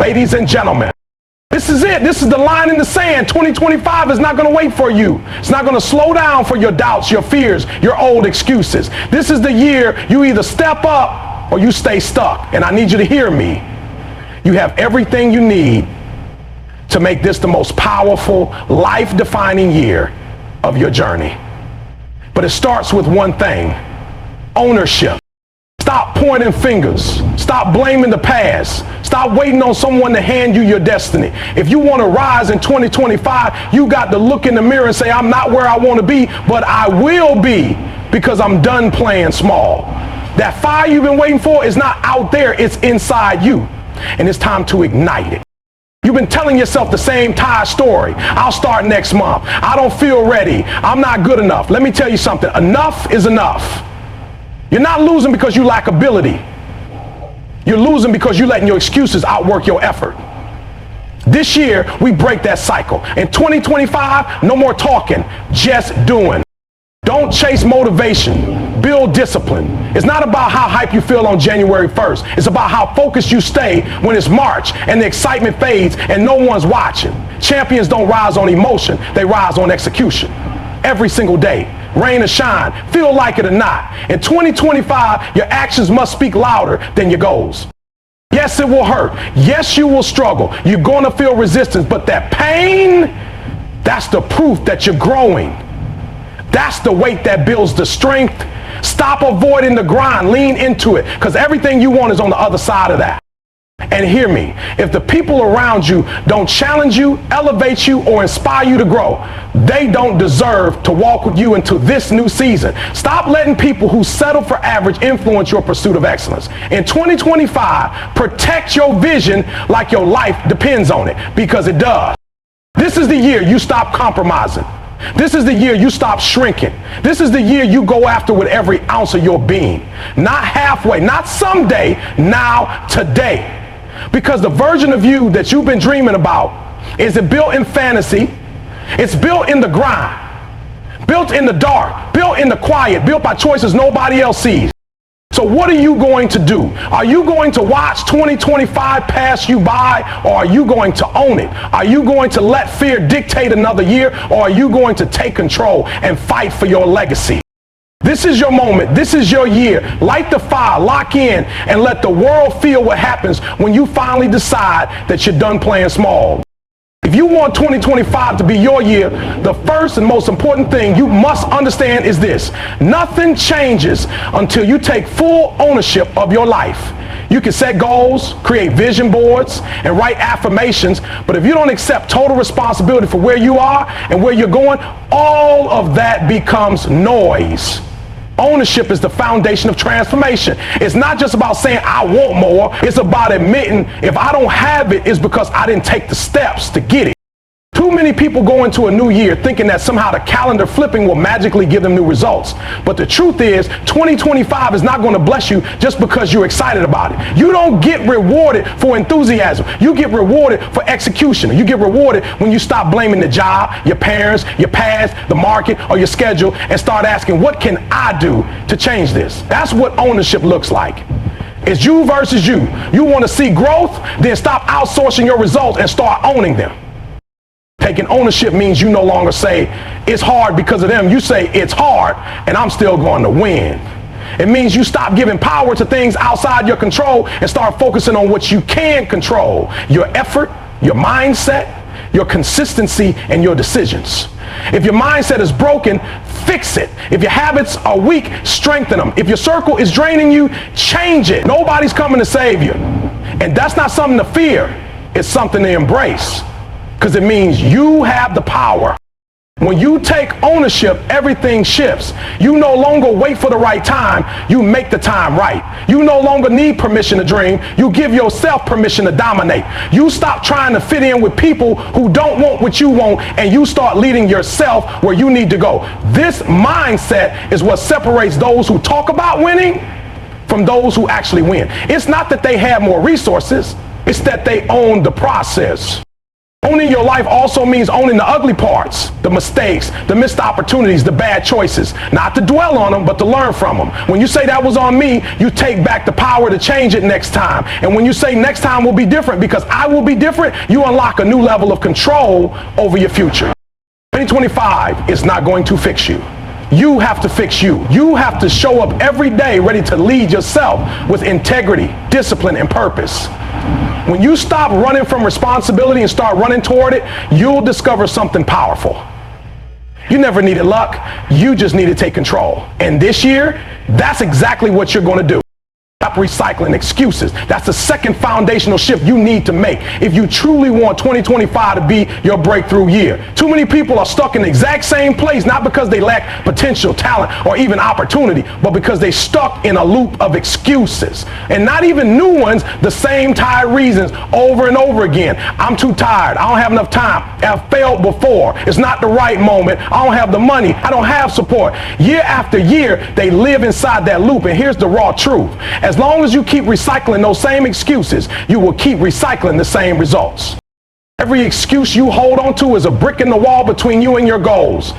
Ladies and gentlemen, this is it. This is the line in the sand. 2025 is not going to wait for you. It's not going to slow down for your doubts, your fears, your old excuses. This is the year you either step up or you stay stuck. And I need you to hear me. You have everything you need to make this the most powerful, life-defining year of your journey. But it starts with one thing: ownership. Stop pointing fingers. Stop blaming the past. Stop waiting on someone to hand you your destiny. If you want to rise in 2025, you got to look in the mirror and say, I'm not where I want to be, but I will be, because I'm done playing small. That fire you've been waiting for is not out there, it's inside you. And it's time to ignite it. You've been telling yourself the same tired story. I'll start next month. I don't feel ready. I'm not good enough. Let me tell you something. Enough is enough. You're not losing because you lack ability. You're losing because you're letting your excuses outwork your effort. This year, we break that cycle. In 2025, no more talking, just doing. Don't chase motivation. Build discipline. It's not about how hype you feel on January 1st. It's about how focused you stay when it's March and the excitement fades and no one's watching. Champions don't rise on emotion. They rise on execution. Every single day, rain or shine, feel like it or not. In 2025, your actions must speak louder than your goals. Yes, it will hurt. Yes, you will struggle. You're going to feel resistance, but that pain, that's the proof that you're growing. That's the weight that builds the strength. Stop avoiding the grind. Lean into it, because everything you want is on the other side of that. And hear me, if the people around you don't challenge you, elevate you, or inspire you to grow, they don't deserve to walk with you into this new season. Stop letting people who settle for average influence your pursuit of excellence. In 2025, protect your vision like your life depends on it, because it does. This is the year you stop compromising. This is the year you stop shrinking. This is the year you go after with every ounce of your being. Not halfway, not someday, now, today. Because the version of you that you've been dreaming about isn't built in fantasy. It's built in the grind, built in the dark, built in the quiet, built by choices nobody else sees. So what are you going to do? Are you going to watch 2025 pass you by, or are you going to own it? Are you going to let fear dictate another year, or are you going to take control and fight for your legacy? This is your moment. This is your year. Light the fire, lock in, and let the world feel what happens when you finally decide that you're done playing small. If you want 2025 to be your year, the first and most important thing you must understand is this: nothing changes until you take full ownership of your life. You can set goals, create vision boards, and write affirmations, but if you don't accept total responsibility for where you are and where you're going, all of that becomes noise. Ownership is the foundation of transformation. It's not just about saying I want more. It's about admitting if I don't have it, it's because I didn't take the steps to get it. Too many people go into a new year thinking that somehow the calendar flipping will magically give them new results. But the truth is, 2025 is not going to bless you just because you're excited about it. You don't get rewarded for enthusiasm. You get rewarded for execution. You get rewarded when you stop blaming the job, your parents, your past, the market, or your schedule, and start asking, what can I do to change this? That's what ownership looks like. It's you versus you. You want to see growth? Then stop outsourcing your results and start owning them. Taking ownership means you no longer say, it's hard because of them. You say, it's hard and I'm still going to win. It means you stop giving power to things outside your control and start focusing on what you can control: your effort, your mindset, your consistency, and your decisions. If your mindset is broken, fix it. If your habits are weak, strengthen them. If your circle is draining you, change it. Nobody's coming to save you. And that's not something to fear. It's something to embrace, because it means you have the power. When you take ownership, everything shifts. You no longer wait for the right time. You make the time right. You no longer need permission to dream. You give yourself permission to dominate. You stop trying to fit in with people who don't want what you want, and you start leading yourself where you need to go. This mindset is what separates those who talk about winning from those who actually win. It's not that they have more resources. It's that they own the process. Owning your life also means owning the ugly parts, the mistakes, the missed opportunities, the bad choices. Not to dwell on them, but to learn from them. When you say that was on me, you take back the power to change it next time. And when you say next time will be different because I will be different, you unlock a new level of control over your future. 2025 is not going to fix you. You have to fix you. You have to show up every day ready to lead yourself with integrity, discipline, and purpose. When you stop running from responsibility and start running toward it, you'll discover something powerful. You never needed luck. You just need to take control. And this year, that's exactly what you're going to do. Stop recycling excuses. That's the second foundational shift you need to make if you truly want 2025 to be your breakthrough year. Too many people are stuck in the exact same place, not because they lack potential, talent, or even opportunity, but because they stuck in a loop of excuses. And not even new ones, the same tired reasons over and over again. I'm too tired. I don't have enough time. I've failed before. It's not the right moment. I don't have the money. I don't have support. Year after year, they live inside that loop. And here's the raw truth. As long as you keep recycling those same excuses, you will keep recycling the same results. Every excuse you hold on to is a brick in the wall between you and your goals.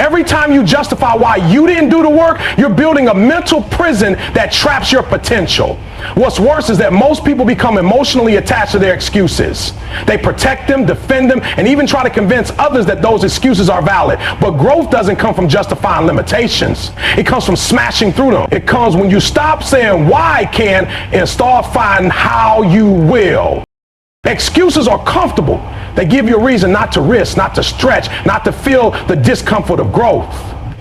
Every time you justify why you didn't do the work, you're building a mental prison that traps your potential. What's worse is that most people become emotionally attached to their excuses. They protect them, defend them, and even try to convince others that those excuses are valid. But growth doesn't come from justifying limitations. It comes from smashing through them. It comes when you stop saying why I can and start finding how you will. Excuses are comfortable. They give you a reason not to risk, not to stretch, not to feel the discomfort of growth.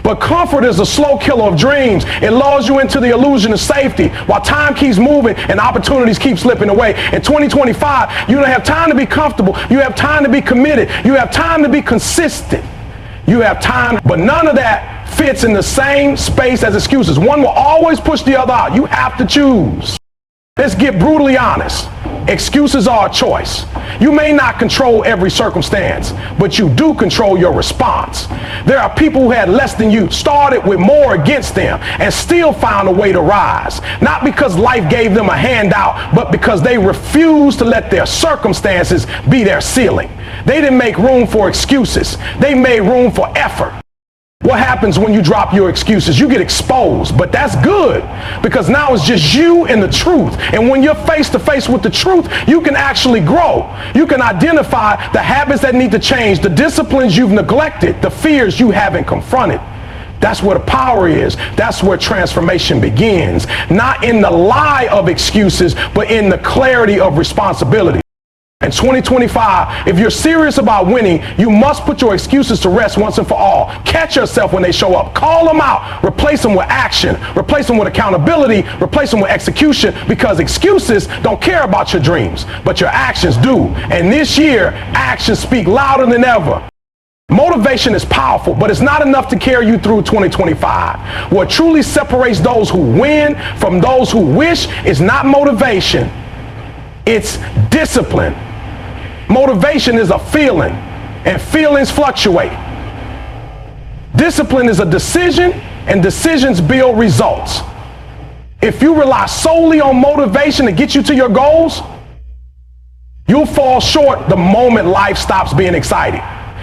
But comfort is a slow killer of dreams. It lulls you into the illusion of safety while time keeps moving and opportunities keep slipping away. In 2025, you don't have time to be comfortable. You have time to be committed. You have time to be consistent. You have time, but none of that fits in the same space as excuses. One will always push the other out. You have to choose. Let's get brutally honest. Excuses are a choice. You may not control every circumstance, but you do control your response. There are people who had less than you, started with more against them, and still found a way to rise. Not because life gave them a handout, but because they refused to let their circumstances be their ceiling. They didn't make room for excuses. They made room for effort. What happens when you drop your excuses? You get exposed, but that's good because now it's just you and the truth. And when you're face to face with the truth, you can actually grow. You can identify the habits that need to change, the disciplines you've neglected, the fears you haven't confronted. That's where the power is. That's where transformation begins. Not in the lie of excuses, but in the clarity of responsibility. In 2025, if you're serious about winning, you must put your excuses to rest once and for all. Catch yourself when they show up. Call them out. Replace them with action. Replace them with accountability. Replace them with execution, because excuses don't care about your dreams, but your actions do. And this year, actions speak louder than ever. Motivation is powerful, but it's not enough to carry you through 2025. What truly separates those who win from those who wish is not motivation. It's discipline. Motivation is a feeling, and feelings fluctuate. Discipline is a decision, and decisions build results. If you rely solely on motivation to get you to your goals, you'll fall short the moment life stops being exciting.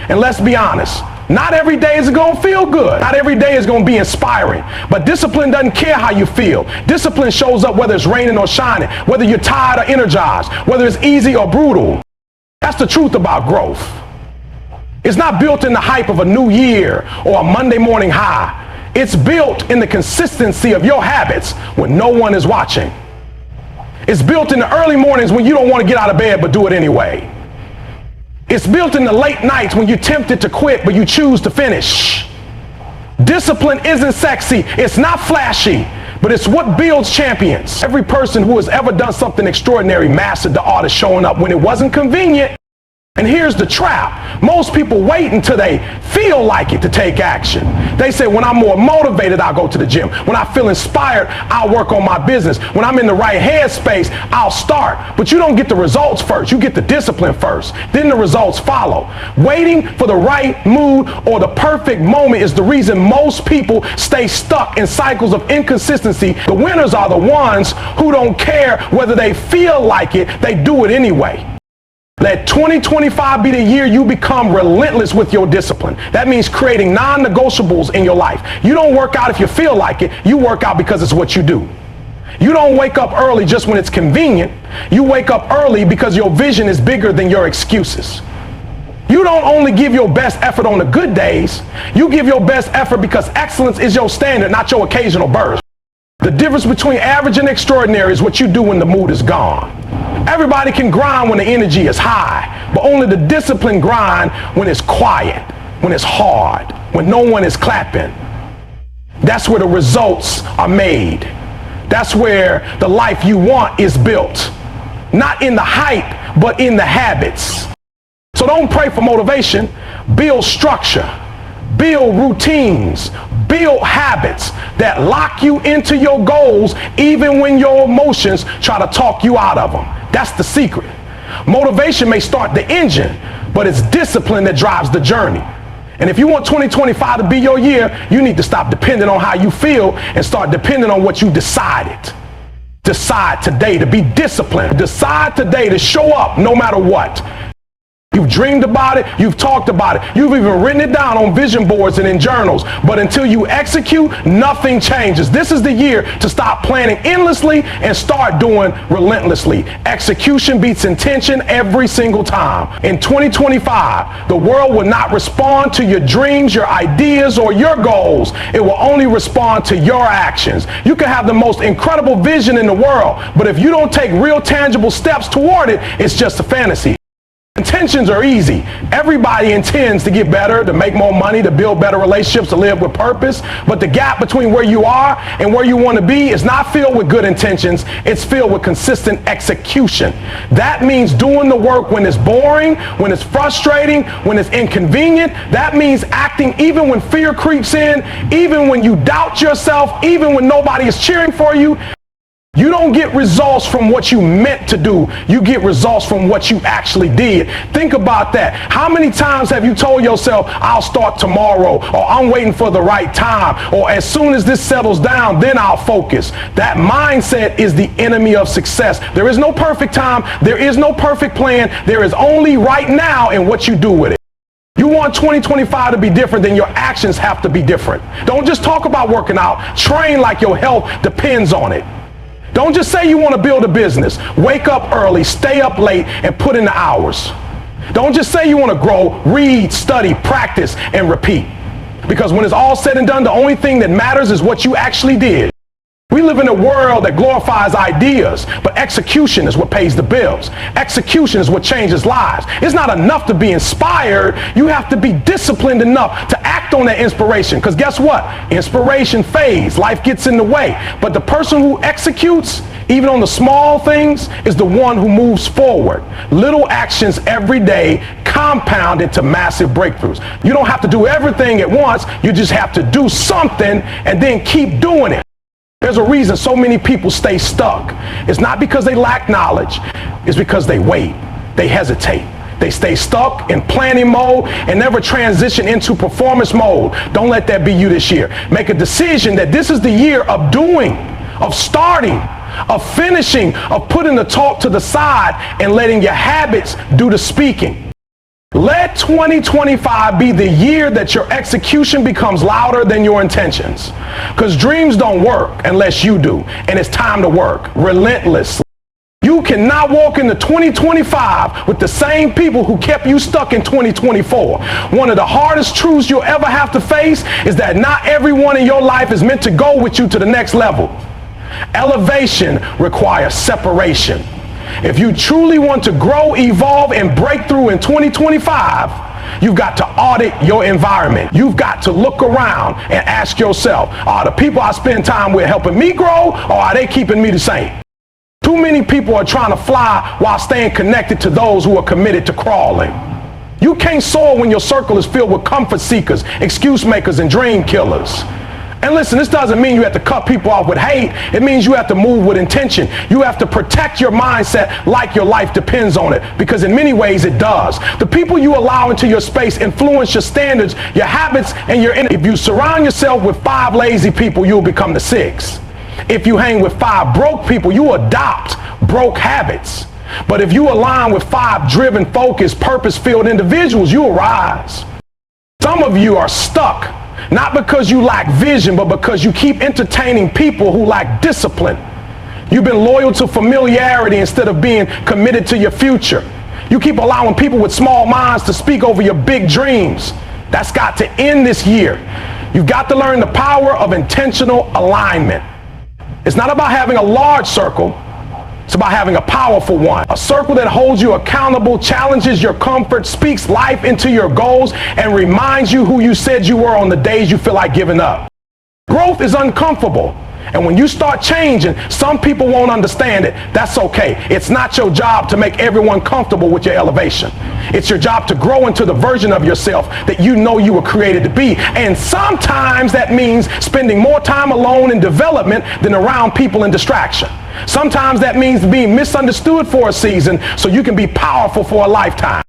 And let's be honest, not every day is going to feel good. Not every day is going to be inspiring. But discipline doesn't care how you feel. Discipline shows up whether it's raining or shining, whether you're tired or energized, whether it's easy or brutal. That's the truth about growth. It's not built in the hype of a new year or a Monday morning high. It's built in the consistency of your habits when no one is watching. It's built in the early mornings when you don't want to get out of bed but do it anyway. It's built in the late nights when you're tempted to quit but you choose to finish. Discipline isn't sexy. It's not flashy. But it's what builds champions. Every person who has ever done something extraordinary mastered the art of showing up when it wasn't convenient. And here's the trap. Most people wait until they feel like it to take action. They say, when I'm more motivated, I'll go to the gym. When I feel inspired, I'll work on my business. When I'm in the right headspace, I'll start. But you don't get the results first. You get the discipline first. Then the results follow. Waiting for the right mood or the perfect moment is the reason most people stay stuck in cycles of inconsistency. The winners are the ones who don't care whether they feel like it. They do it anyway. Let 2025 be the year you become relentless with your discipline. That means creating non-negotiables in your life. You don't work out if you feel like it. You work out because it's what you do. You don't wake up early just when it's convenient. You wake up early because your vision is bigger than your excuses. You don't only give your best effort on the good days. You give your best effort because excellence is your standard, not your occasional burst. The difference between average and extraordinary is what you do when the mood is gone. Everybody can grind when the energy is high, but only the disciplined grind when it's quiet, when it's hard, when no one is clapping. That's where the results are made. That's where the life you want is built. Not in the hype, but in the habits. So don't pray for motivation. Build structure. Build routines. Build habits that lock you into your goals even when your emotions try to talk you out of them. That's the secret. Motivation may start the engine, but it's discipline that drives the journey. And if you want 2025 to be your year, you need to stop depending on how you feel and start depending on what you decided. Decide today to be disciplined. Decide today to show up no matter what. You've dreamed about it, you've talked about it, you've even written it down on vision boards and in journals, but until you execute, nothing changes. This is the year to stop planning endlessly and start doing relentlessly. Execution beats intention every single time. In 2025, the world will not respond to your dreams, your ideas, or your goals. It will only respond to your actions. You can have the most incredible vision in the world, but if you don't take real tangible steps toward it, it's just a fantasy. Intentions are easy. Everybody intends to get better, to make more money, to build better relationships, to live with purpose. But the gap between where you are and where you want to be is not filled with good intentions. It's filled with consistent execution. That means doing the work when it's boring, when it's frustrating, when it's inconvenient. That means acting even when fear creeps in, even when you doubt yourself, even when nobody is cheering for you. You don't get results from what you meant to do. You get results from what you actually did. Think about that. How many times have you told yourself, I'll start tomorrow, or I'm waiting for the right time, or as soon as this settles down, then I'll focus? That mindset is the enemy of success. There is no perfect time. There is no perfect plan. There is only right now and what you do with it. You want 2025 to be different, then your actions have to be different. Don't just talk about working out. Train like your health depends on it. Don't just say you want to build a business. Wake up early, stay up late, and put in the hours. Don't just say you want to grow. Read, study, practice, and repeat. Because when it's all said and done, the only thing that matters is what you actually did. We live in a world that glorifies ideas, but execution is what pays the bills. Execution is what changes lives. It's not enough to be inspired. You have to be disciplined enough to act on that inspiration. Because guess what? Inspiration fades. Life gets in the way. But the person who executes, even on the small things, is the one who moves forward. Little actions every day compound into massive breakthroughs. You don't have to do everything at once. You just have to do something and then keep doing it. There's a reason so many people stay stuck. It's not because they lack knowledge. It's because they wait. They hesitate. They stay stuck in planning mode and never transition into performance mode. Don't let that be you this year. Make a decision that this is the year of doing, of starting, of finishing, of putting the talk to the side and letting your habits do the speaking. Let 2025 be the year that your execution becomes louder than your intentions. Because dreams don't work unless you do. And it's time to work relentlessly. You cannot walk into 2025 with the same people who kept you stuck in 2024. One of the hardest truths you'll ever have to face is that not everyone in your life is meant to go with you to the next level. Elevation requires separation. If you truly want to grow, evolve, and break through in 2025, you've got to audit your environment. You've got to look around and ask yourself, are the people I spend time with helping me grow, or are they keeping me the same? Too many people are trying to fly while staying connected to those who are committed to crawling. You can't soar when your circle is filled with comfort seekers, excuse makers, and dream killers. And listen, this doesn't mean you have to cut people off with hate. It means you have to move with intention. You have to protect your mindset like your life depends on it, because in many ways it does. The people you allow into your space influence your standards, your habits, and your energy. If you surround yourself with 5 lazy people, you'll become the 6th. If you hang with 5 broke people, you adopt broke habits. But if you align with 5 driven, focused, purpose-filled individuals, you will rise. Some of you are stuck, not because you lack vision, but because you keep entertaining people who lack discipline. You've been loyal to familiarity instead of being committed to your future. You keep allowing people with small minds to speak over your big dreams. That's got to end this year. You've got to learn the power of intentional alignment. It's not about having a large circle. It's about having a powerful one. A circle that holds you accountable, challenges your comfort, speaks life into your goals, and reminds you who you said you were on the days you feel like giving up. Growth is uncomfortable. And when you start changing, some people won't understand it. That's okay. It's not your job to make everyone comfortable with your elevation. It's your job to grow into the version of yourself that you know you were created to be. And sometimes that means spending more time alone in development than around people in distraction. Sometimes that means being misunderstood for a season so you can be powerful for a lifetime.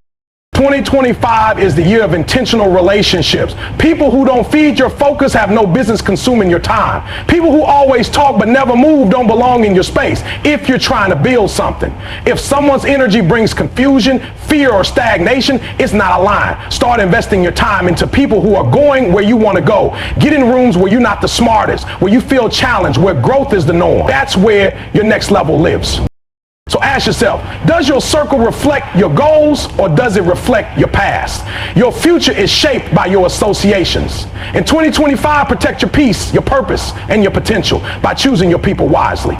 2025 is the year of intentional relationships. People who don't feed your focus have no business consuming your time. People who always talk but never move don't belong in your space if you're trying to build something. If someone's energy brings confusion, fear, or stagnation, it's not aligned. Start investing your time into people who are going where you want to go. Get in rooms where you're not the smartest, where you feel challenged, where growth is the norm. That's where your next level lives. So ask yourself, does your circle reflect your goals or does it reflect your past? Your future is shaped by your associations. In 2025, protect your peace, your purpose, and your potential by choosing your people wisely.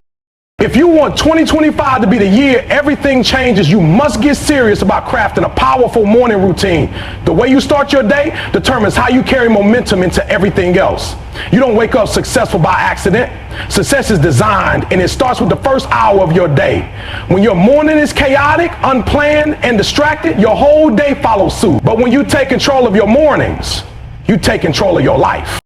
If you want 2025 to be the year everything changes, you must get serious about crafting a powerful morning routine. The way you start your day determines how you carry momentum into everything else. You don't wake up successful by accident. Success is designed, and it starts with the first hour of your day. When your morning is chaotic, unplanned, and distracted, your whole day follows suit. But when you take control of your mornings, you take control of your life.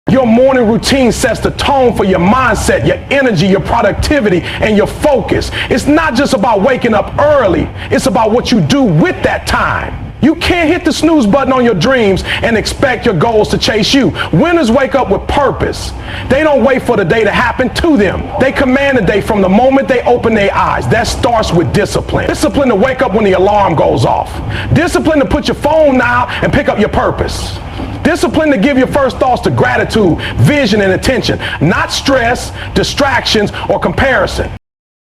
Your morning routine sets the tone for your mindset, your energy, your productivity, and your focus. It's not just about waking up early. It's about what you do with that time. You can't hit the snooze button on your dreams and expect your goals to chase you. Winners wake up with purpose. They don't wait for the day to happen to them. They command the day from the moment they open their eyes. That starts with discipline. Discipline to wake up when the alarm goes off. Discipline to put your phone down and pick up your purpose. Discipline to give your first thoughts to gratitude, vision, and attention, not stress, distractions, or comparison.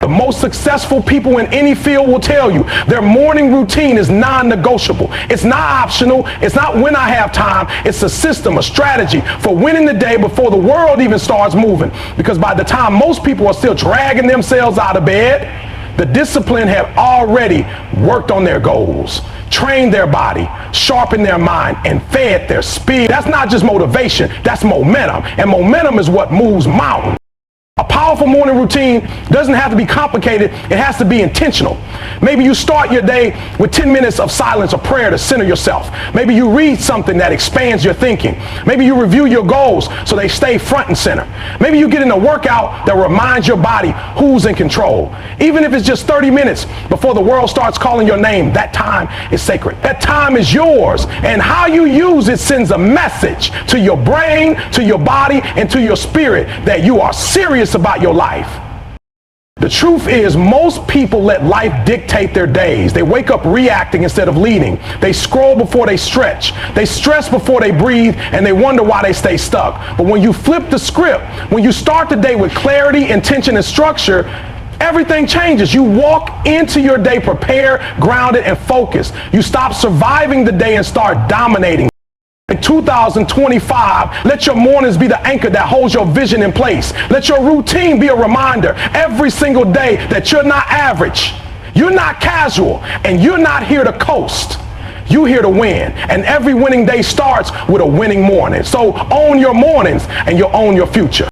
The most successful people in any field will tell you their morning routine is non-negotiable. It's not optional. It's not when I have time. It's a system, a strategy for winning the day before the world even starts moving. Because by the time most people are still dragging themselves out of bed, the discipline have already worked on their goals, trained their body, sharpened their mind, and fed their spirit. That's not just motivation, that's momentum. And momentum is what moves mountains. A powerful morning routine doesn't have to be complicated. It has to be intentional. Maybe you start your day with 10 minutes of silence or prayer to center yourself. Maybe you read something that expands your thinking. Maybe you review your goals so they stay front and center. Maybe you get in a workout that reminds your body who's in control. Even if it's just 30 minutes before the world starts calling your name, that time is sacred. That time is yours, and how you use it sends a message to your brain, to your body, and to your spirit that you are serious about your life. The truth is, most people let life dictate their days. They wake up reacting instead of leading. They scroll before they stretch. They stress before they breathe, and they wonder why they stay stuck. But when you flip the script, when you start the day with clarity, intention, and structure, everything changes. You walk into your day prepared, grounded, and focused. You stop surviving the day and start dominating. In 2025, let your mornings be the anchor that holds your vision in place. Let your routine be a reminder every single day that you're not average, you're not casual, and you're not here to coast. You're here to win, and every winning day starts with a winning morning. So own your mornings, and you'll own your future.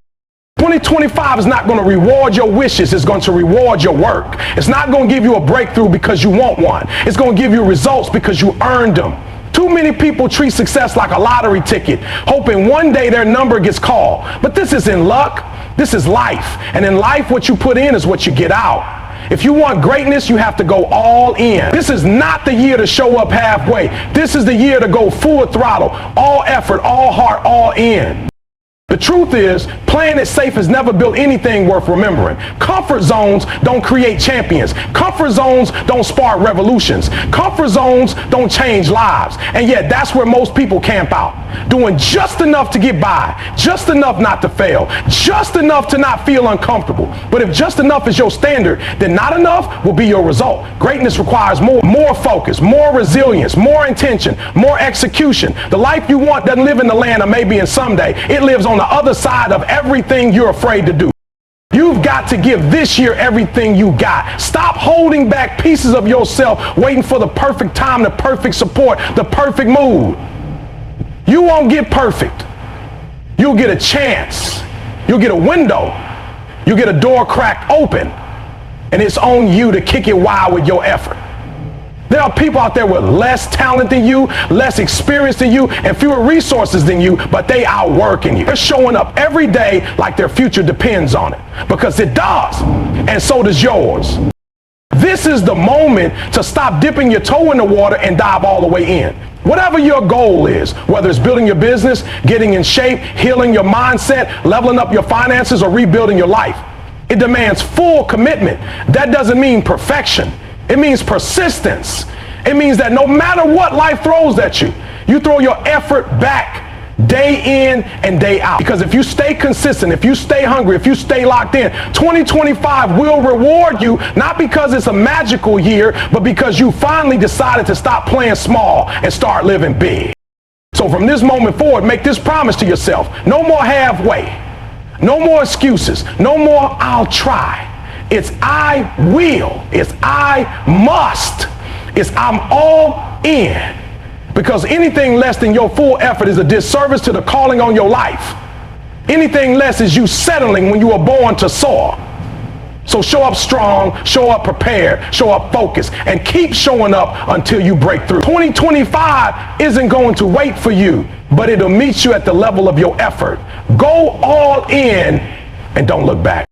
2025 is not going to reward your wishes. It's going to reward your work. It's not going to give you a breakthrough because you want one. It's going to give you results because you earned them. Too many people treat success like a lottery ticket, hoping one day their number gets called. But this isn't luck. This is life. And in life, what you put in is what you get out. If you want greatness, you have to go all in. This is not the year to show up halfway. This is the year to go full throttle, all effort, all heart, all in. The truth is, playing it safe has never built anything worth remembering. Comfort zones don't create champions. Comfort zones don't spark revolutions. Comfort zones don't change lives. And yet that's where most people camp out, doing just enough to get by, just enough not to fail, just enough to not feel uncomfortable. But if just enough is your standard, then not enough will be your result. Greatness requires more focus, more resilience, more intention, more execution. The life you want doesn't live in the land of maybe and someday. It lives on the other side of everything you're afraid to do. You've got to give this year everything you got. Stop holding back pieces of yourself, waiting for the perfect time, the perfect support, the perfect mood. You won't get perfect. You'll get a chance. You'll get a window. You'll get a door cracked open. And it's on you to kick it wild with your effort. There are people out there with less talent than you, less experience than you, and fewer resources than you, but they outworking you. They're showing up every day like their future depends on it, because it does, and so does yours. This is the moment to stop dipping your toe in the water and dive all the way in. Whatever your goal is, whether it's building your business, getting in shape, healing your mindset, leveling up your finances, or rebuilding your life, it demands full commitment. That doesn't mean perfection. It means persistence. It means that no matter what life throws at you, you throw your effort back day in and day out. Because if you stay consistent, if you stay hungry, if you stay locked in, 2025 will reward you, not because it's a magical year, but because you finally decided to stop playing small and start living big. So from this moment forward, make this promise to yourself. No more halfway. No more excuses. No more I'll try. It's I will. It's I must. It's I'm all in. Because anything less than your full effort is a disservice to the calling on your life. Anything less is you settling when you were born to soar. So show up strong, show up prepared, show up focused, and keep showing up until you break through. 2025 isn't going to wait for you, but it'll meet you at the level of your effort. Go all in and don't look back.